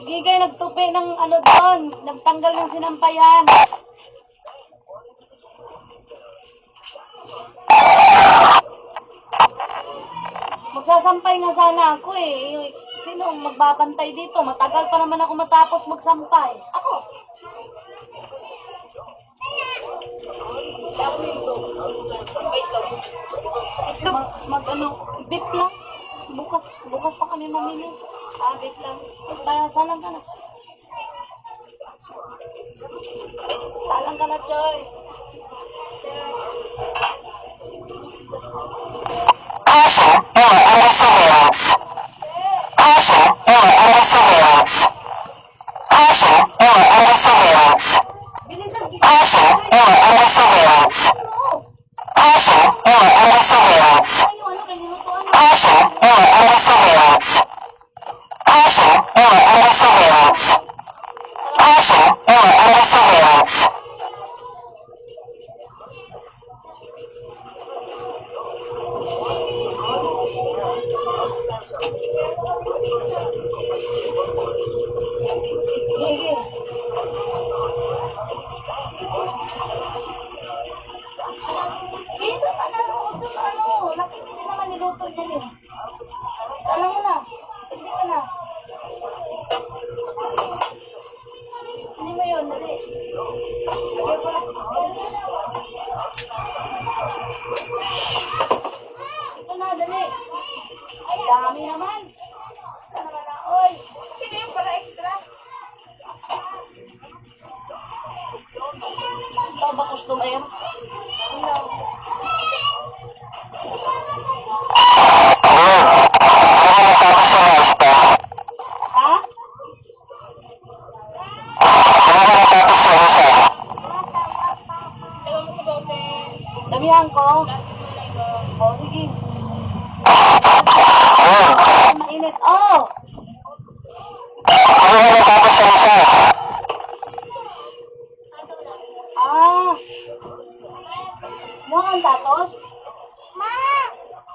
Gigay nagtupi ng ano doon. Nagtanggal ng sinampayan. Magsasampay nga sana ako eh. Sino magbabantay dito? Matagal pa naman ako matapos magsampay. Ako. Ito, mag-ano, beef lang. Bukas pa kami mamili. Beef lang. Salang ka na. Salang ka na, Choy. Caution, you are under surveillance. Caution, you are under surveillance. Caution, you are under surveillance. Caution, you are under surveillance. Caution, you are under surveillance. Caution, you are under surveillance. Caution, you are under surveillance. Caution, you are under surveillance. Ito ano, nakikita naman niluto yan eh. Salang mo na. Hindi ka na. Sini mo yun, dali. Lagyan ko na. Ito na, dali. Ay, dami naman. Ito naman na, oy. Ito yung para extra. Ito ba customer? Hello. Ha? Damihan ko? Oh, sige. Mainit. Oh! Buwan kang tatos? Ma!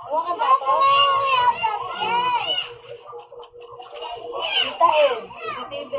Buwan kang tatos? Kita eh. TV.